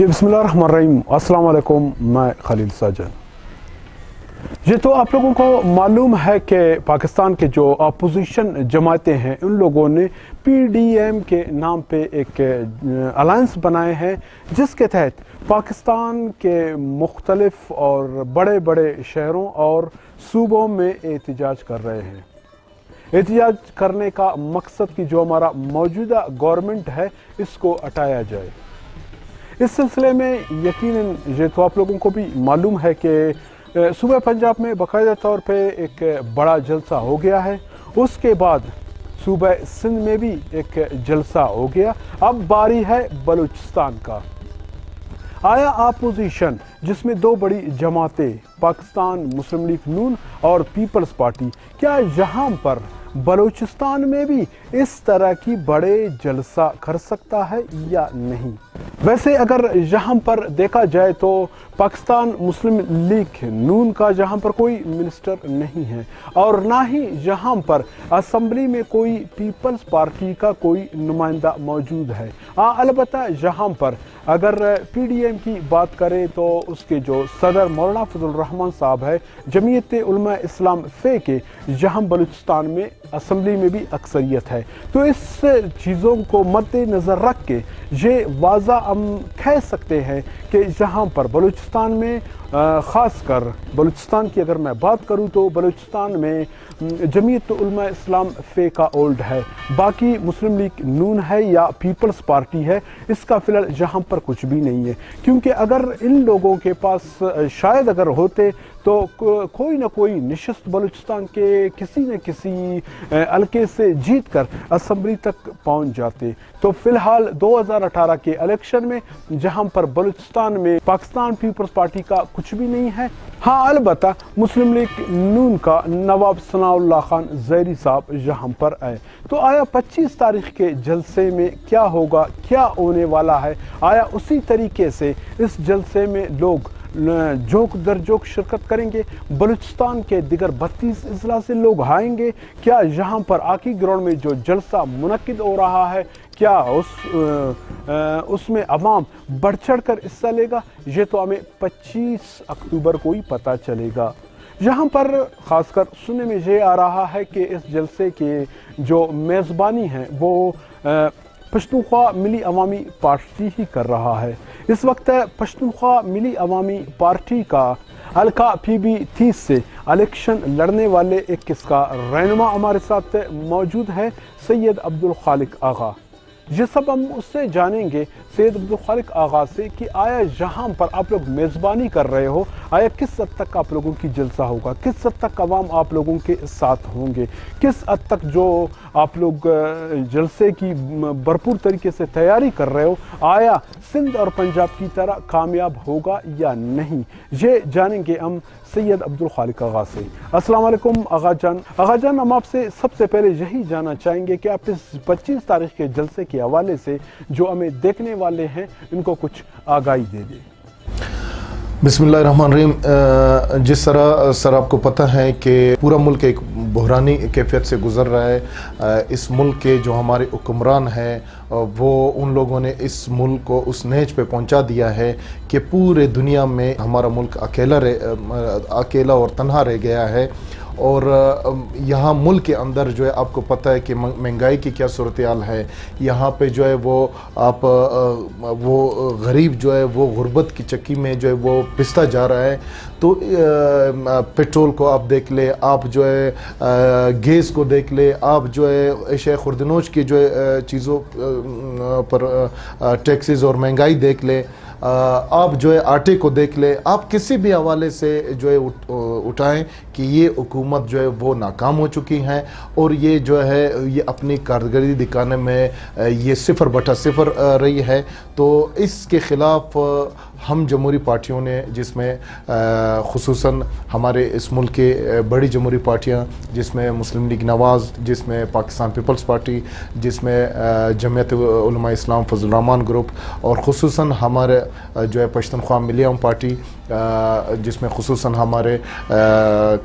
جی بسم اللہ الرحمن الرحیم، السلام علیکم، میں خلیل ساجن۔ یہ تو آپ لوگوں کو معلوم ہے کہ پاکستان کے جو اپوزیشن جماعتیں ہیں ان لوگوں نے پی ڈی ایم کے نام پہ ایک الائنس بنائے ہیں، جس کے تحت پاکستان کے مختلف اور بڑے بڑے شہروں اور صوبوں میں احتجاج کر رہے ہیں۔ احتجاج کرنے کا مقصد کہ جو ہمارا موجودہ گورنمنٹ ہے اس کو ہٹایا جائے۔ اس سلسلے میں یقیناً یہ تو آپ لوگوں کو بھی معلوم ہے کہ صوبہ پنجاب میں باقاعدہ طور پہ ایک بڑا جلسہ ہو گیا ہے، اس کے بعد صوبہ سندھ میں بھی ایک جلسہ ہو گیا، اب باری ہے بلوچستان کا۔ آیا اپوزیشن جس میں دو بڑی جماعتیں پاکستان مسلم لیگ نون اور پیپلز پارٹی، کیا یہاں پر بلوچستان میں بھی اس طرح کی بڑے جلسہ کر سکتا ہے یا نہیں؟ ویسے اگر یہاں پر دیکھا جائے تو پاکستان مسلم لیگ نون کا یہاں پر کوئی منسٹر نہیں ہے اور نہ ہی یہاں پر اسمبلی میں کوئی پیپلز پارٹی کا کوئی نمائندہ موجود ہے۔ البتہ یہاں پر اگر پی ڈی ایم کی بات کریں تو اس کے جو صدر مولانا فضل الرحمان صاحب ہے، جمعیت علماء اسلام فے کے یہاں بلوچستان میں اسمبلی میں بھی اکثریت ہے، تو اس چیزوں کو مد نظر رکھ کے یہ واضح ہم کہہ سکتے ہیں کہ یہاں پر بلوچستان میں خاص کر بلوچستان کی اگر میں بات کروں تو بلوچستان میں جمعیت علماء اسلام فے کا ہولڈ ہے، باقی مسلم لیگ نون ہے یا پیپلز پارٹی ہے، اس کا فی الحال یہاں پر کچھ بھی نہیں ہے، کیونکہ اگر ان لوگوں کے پاس شاید اگر ہوتے تو کوئی نہ کوئی نشست بلوچستان کے کسی نہ کسی حلقے سے جیت کر اسمبلی تک پہنچ جاتے۔ تو فی الحال 2018 کے الیکشن میں جہاں پر بلوچستان میں پاکستان پیپلز پارٹی کا کچھ بھی نہیں ہے، البتہ مسلم لیگ نون کا نواب ثناء اللہ خان زیری صاحب یہاں پر آئے۔ تو آیا 25 تاریخ کے جلسے میں کیا ہوگا، کیا ہونے والا ہے؟ آیا اسی طریقے سے اس جلسے میں لوگ جوک در جوک شرکت کریں گے؟ بلوچستان کے دیگر 32 اضلاع سے لوگ آئیں گے؟ کیا یہاں پر آکی گراؤنڈ میں جو جلسہ منعقد ہو رہا ہے کیا اس میں عوام بڑھ چڑھ کر حصہ لے گا؟ یہ تو ہمیں 25 اکتوبر کو ہی پتہ چلے گا۔ یہاں پر خاص کر سننے میں یہ آ رہا ہے کہ اس جلسے کے جو میزبانی ہیں وہ پشتونخوا ملی عوامی پارٹی ہی کر رہا ہے۔ اس وقت پشتونخوا ملی عوامی پارٹی کا حلقہ پی بی 30 سے الیکشن لڑنے والے ایک کس کا رہنما ہمارے ساتھ موجود ہے، سید عبدالخالق آغا۔ یہ سب ہم اس سے جانیں گے سید عبدالخالق آغا سے کہ آیا یہاں پر آپ لوگ میزبانی کر رہے ہو، آیا کس حد تک آپ لوگوں کی جلسہ ہوگا، کس حد تک عوام آپ لوگوں کے ساتھ ہوں گے، کس حد تک جو آپ لوگ جلسے کی بھرپور طریقے سے تیاری کر رہے ہو آیا سندھ اور پنجاب کی طرح کامیاب ہوگا یا نہیں؟ یہ جانیں گے ہم سید عبدالخالق آغا سے۔ السلام علیکم آغا جان۔ آغا جان، ہم آپ سے سب سے پہلے یہی جاننا چاہیں گے کہ آپ اس 25 تاریخ کے جلسے کے حوالے سے جو ہمیں دیکھنے والے ہیں ان کو کچھ آگاہی دے دیں۔ بسم اللہ الرحمن الرحیم۔ جس طرح سر آپ کو پتہ ہے کہ پورا ملک ایک بحرانی کیفیت سے گزر رہا ہے، اس ملک کے جو ہمارے حکمران ہیں وہ ان لوگوں نے اس ملک کو اس نہج پہ پہنچا دیا ہے کہ پورے دنیا میں ہمارا ملک اکیلا اور تنہا رہ گیا ہے، اور یہاں ملک کے اندر جو ہے آپ کو پتہ ہے کہ مہنگائی کی کیا صورتحال ہے، یہاں پہ جو ہے وہ غریب جو ہے وہ غربت کی چکی میں جو ہے وہ پستا جا رہا ہے۔ تو پیٹرول کو آپ دیکھ لیں، آپ جو ہے گیس کو دیکھ لیں، آپ جو ہے اشیاء خوردنوش کی جو ہے چیزوں پر ٹیکسز اور مہنگائی دیکھ لیں، آپ جو ہے آٹے کو دیکھ لیں، آپ کسی بھی حوالے سے جو ہے اٹھائیں کہ یہ حکومت جو ہے وہ ناکام ہو چکی ہیں، اور یہ جو ہے یہ اپنی کارکردگی دکھانے میں یہ 0/0 رہی ہے۔ تو اس کے خلاف ہم جمہوری پارٹیوں نے، جس میں خصوصاً ہمارے اس ملک کے بڑی جمہوری پارٹیاں، جس میں مسلم لیگ نواز، جس میں پاکستان پیپلز پارٹی، جس میں جمعیت علماء اسلام فضل الرحمان گروپ، اور خصوصاً ہمارے جو ہے پشتونخوا ملی عوامی پارٹی، جس میں خصوصاً ہمارے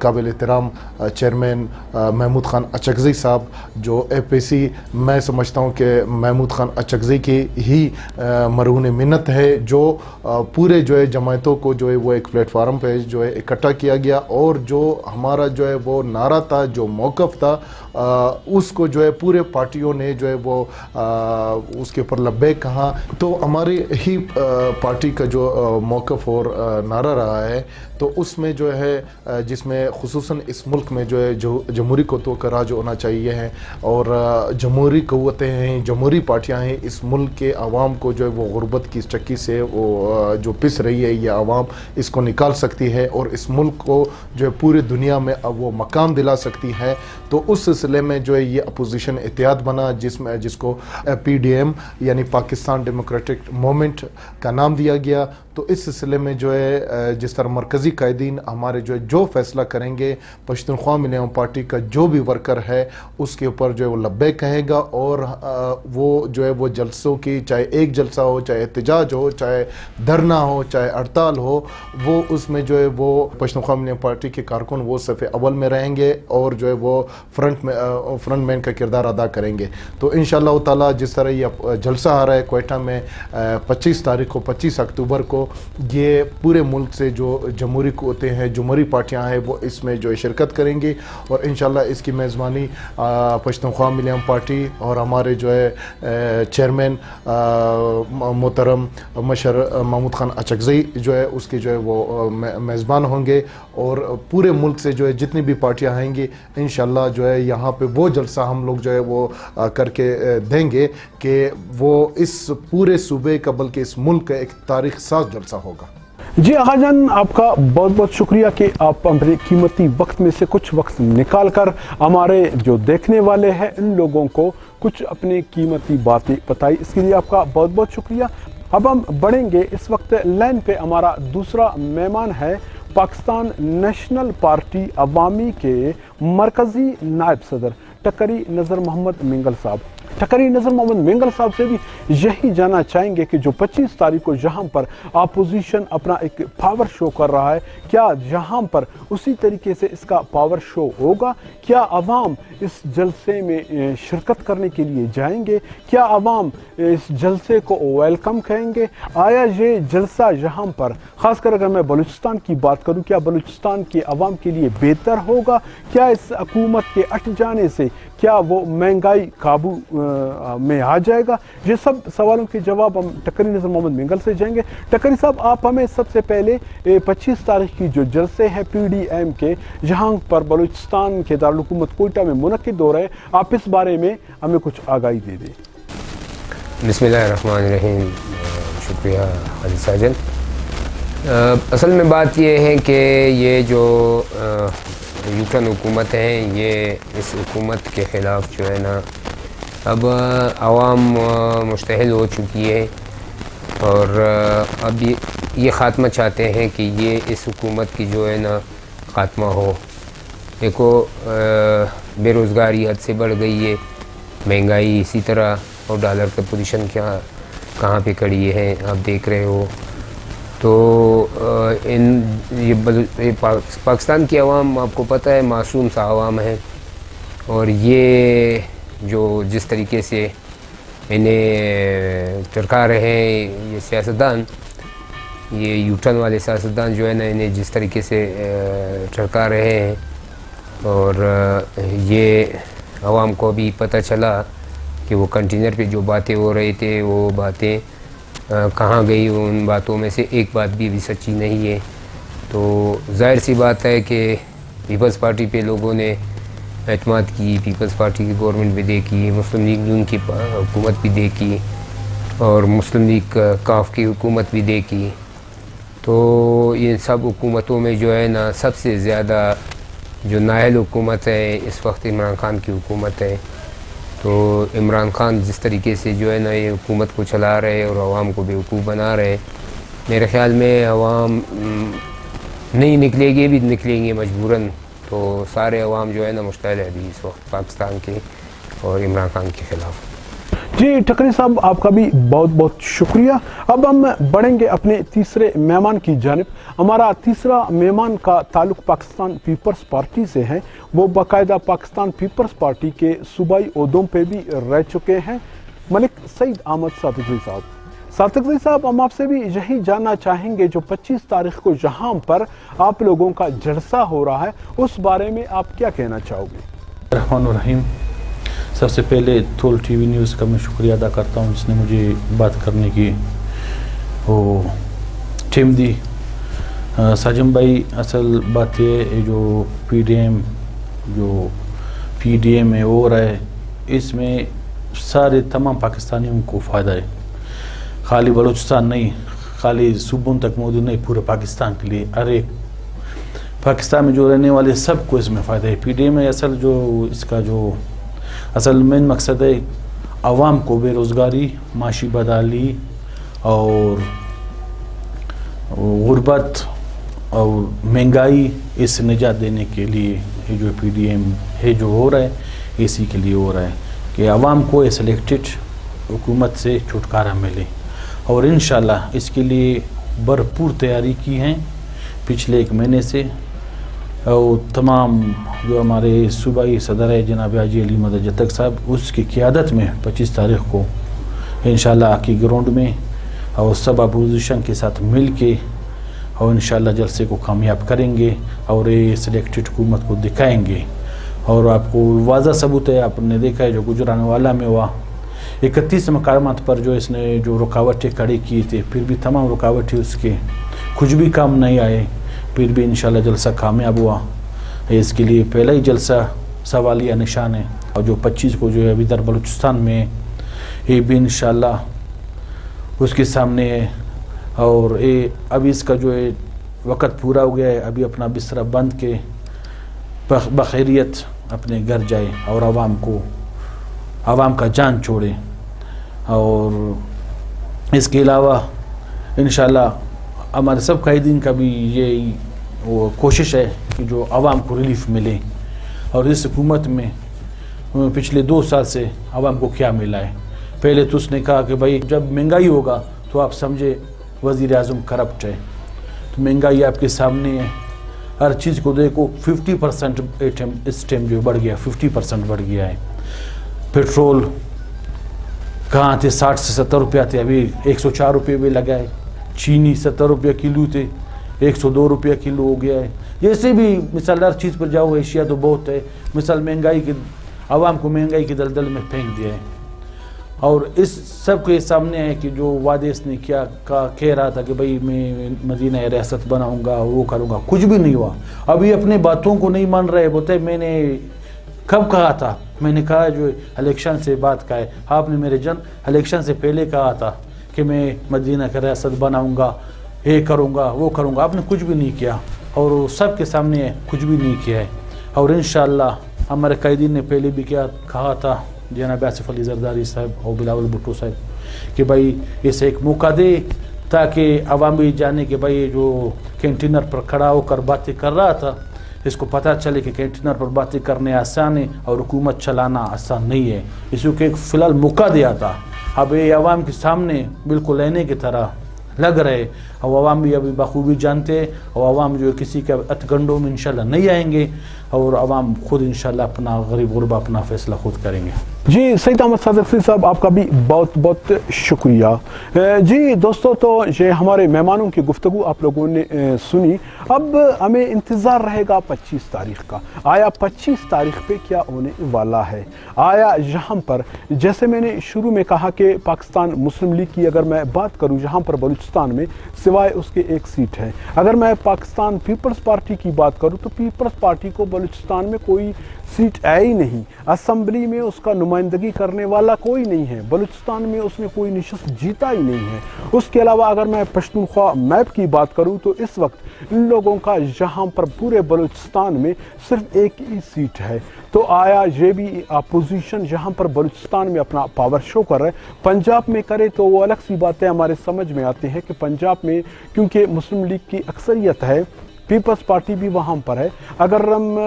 قابل احترام چیئرمین محمود خان اچکزئی صاحب جو APC میں سمجھتا ہوں کہ محمود خان اچکزئی کی ہی مرہون منت ہے جو پورے جو ہے جماعتوں کو جو ہے وہ ایک پلیٹ فارم پہ جو ہے اکٹھا کیا گیا اور جو ہمارا جو ہے وہ نعرہ تھا جو موقف تھا اس کو جو ہے پورے پارٹیوں نے جو ہے وہ اس کے اوپر لبیک کہا. تو ہماری ہی پارٹی کا جو موقف اور نعرہ رہا ہے تو اس میں جو ہے جس میں خصوصاً اس ملک میں جو ہے جمہوری قوتوں کا راج ہونا چاہیے ہے اور جمہوری قوتیں ہیں جمہوری پارٹیاں ہیں اس ملک کے عوام کو جو ہے وہ غربت کی چکی سے وہ جو پس رہی ہے یہ عوام اس کو نکال سکتی ہے اور اس ملک کو جو ہے پوری دنیا میں اب وہ مقام دلا سکتی ہے. تو اس سلسلے میں جو ہے یہ اپوزیشن اتحاد بنا جس کو PDM یعنی پاکستان ڈیموکریٹک موومنٹ کا نام دیا گیا. تو اس سلسلے میں جو ہے جس طرح مرکزی قائدین ہمارے جو فیصلہ کریں گے پشتونخوا ملیام پارٹی کا جو بھی ورکر ہے اس کے اوپر جو ہے وہ لبیک کہے گا اور وہ جو ہے وہ جلسوں کی چاہے ایک جلسہ ہو چاہے احتجاج ہو چاہے دھرنا ہو چاہے ہڑتال ہو وہ اس میں جو ہے وہ پشتونخوا ملیام پارٹی کے کارکن وہ صف اول میں رہیں گے اور جو ہے وہ فرنٹ مین کا کردار ادا کریں گے. تو انشاءاللہ تعالی جس طرح یہ جلسہ آ رہا ہے کوئٹہ میں 25 تاریخ کو 25 اکتوبر کو یہ پورے ملک سے جو جمہوری قوتیں ہیں جمہوری پارٹیاں ہیں وہ اس میں جو شرکت کریں گی اور انشاءاللہ اس کی میزبانی پشتونخوا ملیام پارٹی اور ہمارے جو ہے چیئرمین محترم مشر محمود خان اچکزئی جو ہے اس کی جو ہے وہ میزبان ہوں گے اور پورے ملک سے جو ہے جتنی بھی پارٹیاں آئیں گی انشاءاللہ جو ہے یہاں پہ وہ جلسہ ہم لوگ جو ہے وہ کر کے دیں گے کہ وہ اس پورے صوبے کا بلکہ اس ملک کا ایک تاریخ ساز جلسہ ہوگا. جی آغا جان آپ کا بہت بہت شکریہ کہ آپ اپنے قیمتی وقت میں سے کچھ وقت نکال کر ہمارے جو دیکھنے والے ہیں ان لوگوں کو کچھ اپنی قیمتی باتیں بتائی. اس کے لیے آپ کا بہت بہت شکریہ. اب ہم بڑھیں گے. اس وقت لائن پہ ہمارا دوسرا مہمان ہے پاکستان نیشنل پارٹی عوامی کے مرکزی نائب صدر ٹکری نظر محمد منگل صاحب. ٹکری نظر محمد منگل صاحب سے بھی یہی جاننا چاہیں گے کہ جو 25 تاریخ کو یہاں پر اپوزیشن اپنا ایک پاور شو کر رہا ہے کیا یہاں پر اسی طریقے سے اس کا پاور شو ہوگا؟ کیا عوام اس جلسے میں شرکت کرنے کے لیے جائیں گے؟ کیا عوام اس جلسے کو ویلکم کہیں گے؟ آیا یہ جلسہ یہاں پر خاص کر اگر میں بلوچستان کی بات کروں کیا بلوچستان کے عوام کے لیے بہتر ہوگا؟ کیا اس حکومت کے اٹھ جانے سے کیا وہ مہنگائی قابو میں آ جائے گا؟ یہ سب سوالوں کے جواب ہم ٹکری نظر محمد منگل سے جائیں گے. ٹکری صاحب آپ ہمیں سب سے پہلے 25 تاریخ کی جو جلسے ہیں PDM کے جہاں پر بلوچستان کے دارالحکومت کوئٹہ میں منعقد ہو رہے ہیں آپ اس بارے میں ہمیں کچھ آگاہی دے دیں. بسم اللہ الرحمن الرحیم. شکریہ خالد ساجن. اصل میں بات یہ ہے کہ یہ جو یوٹن حکومت ہے یہ اس حکومت کے خلاف جو ہے نا اب عوام مشتعل ہو چکی ہے اور اب یہ خاتمہ چاہتے ہیں کہ یہ اس حکومت کی جو ہے نا خاتمہ ہو. دیکھو بے روزگاری حد سے بڑھ گئی ہے, مہنگائی اسی طرح, اور ڈالر کا پوزیشن کہاں پہ کھڑی ہے آپ دیکھ رہے ہو. تو یہ پاکستان کی عوام آپ کو پتہ ہے معصوم سا عوام ہے, اور یہ جو جس طریقے سے انہیں ٹرکا رہے ہیں یہ سیاستدان, یہ یوٹن والے سیاستدان جو ہے نا انہیں جس طریقے سے ٹرکا رہے ہیں, اور یہ عوام کو بھی پتہ چلا کہ وہ کنٹینر پہ جو باتیں ہو رہے تھے وہ باتیں کہاں گئی. ان باتوں میں سے ایک بات بھی سچی نہیں ہے. تو ظاہر سی بات ہے کہ پیپلز پارٹی پہ لوگوں نے اعتماد کی, پیپلز پارٹی کی گورنمنٹ بھی دیکھی, مسلم لیگ نون کی حکومت بھی دیکھی, اور مسلم لیگ کاف کی حکومت بھی دیکھی. تو ان سب حکومتوں میں جو ہے نا سب سے زیادہ جو نااہل حکومت ہے اس وقت عمران خان کی حکومت ہے. تو عمران خان جس طریقے سے جو ہے نا یہ حکومت کو چلا رہے اور عوام کو بیوقوف بنا رہے, میرے خیال میں عوام نہیں نکلے گی, بھی نکلیں گے مجبوراً. تو سارے عوام جو ہے نا مشتعل ہے ابھی اس وقت پاکستان کے اور عمران خان کے خلاف. جی ٹکری صاحب آپ کا بھی بہت بہت شکریہ. اب ہم بڑھیں گے اپنے تیسرے مہمان کی جانب. ہمارا تیسرا مہمان کا تعلق پاکستان پیپلز پارٹی سے ہے. وہ باقاعدہ پاکستان پیپلز پارٹی کے صوبائی عہدوں پہ بھی رہ چکے ہیں. ملک سعید احمد صادقی صاحب. صادقی صاحب ہم آپ سے بھی یہی جاننا چاہیں گے جو 25 تاریخ کو یہاں پر آپ لوگوں کا جلسہ ہو رہا ہے اس بارے میں آپ کیا کہنا چاہو گے؟ الرحمن الرحیم. سب سے پہلے تھول ٹی وی نیوز کا میں شکریہ ادا کرتا ہوں جس نے مجھے بات کرنے کی وہ ٹیم دی. ساجم بھائی اصل بات یہ جو پی ڈی ایم ہے ہو رہا ہے اس میں سارے تمام پاکستانیوں کو فائدہ ہے. خالی بلوچستان نہیں, خالی صوبوں تک موجود نہیں, پورے پاکستان کے لیے ہر ایک پاکستان میں جو رہنے والے سب کو اس میں فائدہ ہے. پی ڈی ایم اصل جو اس کا جو اصل مین مقصد ہے عوام کو بے روزگاری, معاشی بدحالی اور غربت اور مہنگائی اس سے نجات دینے کے لیے یہ جو پی ڈی ایم ہے جو ہو رہا ہے اسی کے لیے ہو رہا ہے کہ عوام کو یہ سلیکٹڈ حکومت سے چھٹکارا ملے. اور انشاءاللہ اس کے لیے بھرپور تیاری کی ہیں پچھلے 1 مہینے سے. اور تمام جو ہمارے صوبائی صدر ہے جناب حاجی علی مدد جتک صاحب اس کی قیادت میں 25 تاریخ کو انشاءاللہ کی گراؤنڈ میں اور سب اپوزیشن کے ساتھ مل کے اور انشاءاللہ جلسے کو کامیاب کریں گے اور یہ سلیکٹڈ حکومت کو دکھائیں گے. اور آپ کو واضح ثبوت ہے, آپ نے دیکھا ہے جو گجرانہ والا میں ہوا 31 مقامات پر جو اس نے جو رکاوٹیں کھڑی کی تھی, پھر بھی تمام رکاوٹیں اس کے کچھ بھی کام نہیں آئے, پھر بھی انشاءاللہ جلسہ کامیاب ہوا. اس کے لیے پہلا ہی جلسہ سوالیہ نشان ہے. اور جو 25 کو جو ہے ابھی در بلوچستان میں یہ بھی انشاءاللہ اس کے سامنے ہے. اور یہ ابھی اس کا جو ہے وقت پورا ہو گیا ہے, ابھی اپنا بستر بند کے بخیریت اپنے گھر جائے اور عوام کا جان چھوڑے. اور اس کے علاوہ انشاءاللہ ہمارے سب قائدین کا بھی یہی وہ کوشش ہے کہ جو عوام کو ریلیف ملے. اور اس حکومت میں پچھلے 2 سال سے عوام کو کیا ملا ہے. پہلے تو اس نے کہا کہ بھائی جب مہنگائی ہوگا تو آپ سمجھے وزیر اعظم کرپٹ ہے. تو مہنگائی آپ کے سامنے ہے, ہر چیز کو دیکھو 50% اس ٹائم جو بڑھ گیا, 50% بڑھ گیا ہے. پیٹرول کہاں تھے 60 سے 70 روپیہ تھے, ابھی 104 روپے بھی لگا ہے. چینی 70 روپیہ کلو تھے, 102 روپیہ کلو ہو گیا ہے. جیسے بھی مثال ہر چیز پر جاؤ اشیاء تو بہت ہے. مثال مہنگائی کی عوام کو مہنگائی کی دلدل میں پھینک دیا ہے. اور اس سب کے سامنے ہے کہ جو وعدے اس نے کیا کہہ رہا تھا کہ بھائی میں مدینہ ریاست بناؤں گا, وہ کروں گا, کچھ بھی نہیں ہوا. ابھی اپنے باتوں کو نہیں مان رہے. بولتے میں نے کب کہا تھا, میں نے کہا جو الیکشن سے بات کا ہے, آپ نے میرے جن الیکشن سے پہلے کہا تھا کہ میں مدینہ کا ریاست بناؤں گا, یہ کروں گا, وہ کروں گا. آپ نے کچھ بھی نہیں کیا اور سب کے سامنے ہے کچھ بھی نہیں کیا ہے. اور انشاءاللہ ہمارے قائدین نے پہلے بھی کیا کہا تھا جناب آصف علی زرداری صاحب اور بلاول بھٹو صاحب کہ بھائی اسے ایک موقع دے تاکہ عوام بھی جانے کہ بھائی جو کینٹینر پر کھڑا ہو کر باتیں کر رہا تھا اس کو پتہ چلے کہ کینٹینر پر باتیں کرنے آسان ہے اور حکومت چلانا آسان نہیں ہے. اس کو ایک فی الحال موقع دیا تھا. اب یہ عوام کے سامنے بالکل لینے کی طرح لگ رہے اور عوام بھی ابھی بخوبی جانتے ہیں. اور عوام جو کسی کے اتگنڈوں میں انشاءاللہ نہیں آئیں گے اور عوام خود انشاءاللہ اپنا غریب غربا اپنا فیصلہ خود کریں گے. جی سعید احمد صادقی صاحب آپ کا بھی بہت بہت شکریہ. جی دوستو, تو یہ ہمارے مہمانوں کی گفتگو آپ لوگوں نے سنی. اب ہمیں انتظار رہے گا 25 تاریخ کا. آیا 25 تاریخ پہ کیا ہونے والا ہے؟ آیا یہاں پر جیسے میں نے شروع میں کہا کہ پاکستان مسلم لیگ کی اگر میں بات کروں یہاں پر بلوچستان میں سوائے اس کے 1 سیٹ ہے. اگر میں پاکستان پیپلز پارٹی کی بات کروں تو پیپلز پارٹی کو بلوچستان میں کوئی سیٹ ہے ہی نہیں. اسمبلی میں اس کا نمائندگی کرنے والا کوئی نہیں ہے. بلوچستان میں اس نے کوئی نشست جیتا ہی نہیں ہے. اس کے علاوہ اگر میں پشتونخوا میپ کی بات کروں تو اس وقت ان لوگوں کا یہاں پر پورے بلوچستان میں صرف 1 ہی سیٹ ہے. تو آیا یہ بھی اپوزیشن یہاں پر بلوچستان میں اپنا پاور شو کر رہا ہے؟ پنجاب میں کرے تو وہ الگ سی باتیں ہمارے سمجھ میں آتی ہیں کہ پنجاب میں کیونکہ مسلم لیگ کی اکثریت ہے پیپلز پارٹی بھی وہاں پر ہے. اگر ہم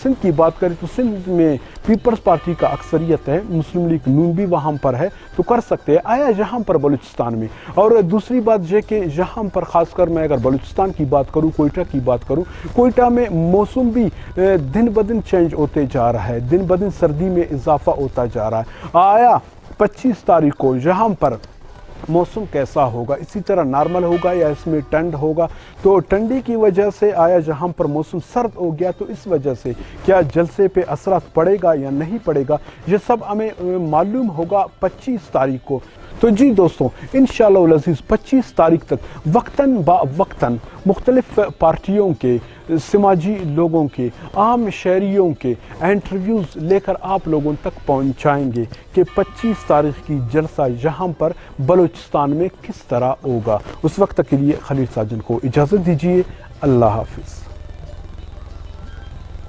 سندھ کی بات کریں تو سندھ میں پیپلز پارٹی کا اکثریت ہے, مسلم لیگ نون بھی وہاں پر ہے, تو کر سکتے ہیں. آیا یہاں پر بلوچستان میں, اور دوسری بات یہ کہ یہاں پر خاص کر میں اگر بلوچستان کی بات کروں, کوئٹہ کی بات کروں, کوئٹہ میں موسم بھی دن بدن چینج ہوتے جا رہا ہے, دن بدن سردی میں اضافہ ہوتا جا رہا ہے. آیا 25 تاریخ کو یہاں پر موسم کیسا ہوگا, اسی طرح نارمل ہوگا یا اس میں ٹھنڈ ہوگا؟ تو ٹھنڈی کی وجہ سے آیا جہاں پر موسم سرد ہو گیا تو اس وجہ سے کیا جلسے پہ اثرات پڑے گا یا نہیں پڑے گا, یہ سب ہمیں معلوم ہوگا 25 تاریخ کو. تو جی دوستوں, انشاءاللہ العزیز 25 تاریخ تک وقتاً با وقتاً مختلف پارٹیوں کے, سماجی لوگوں کے, عام شہریوں کے انٹرویوز لے کر آپ لوگوں تک پہنچائیں گے کہ 25 تاریخ کی جلسہ یہاں پر بلوچستان میں کس طرح ہوگا. اس وقت تک کے لیے خلیل ساجن کو اجازت دیجیے. اللہ حافظ.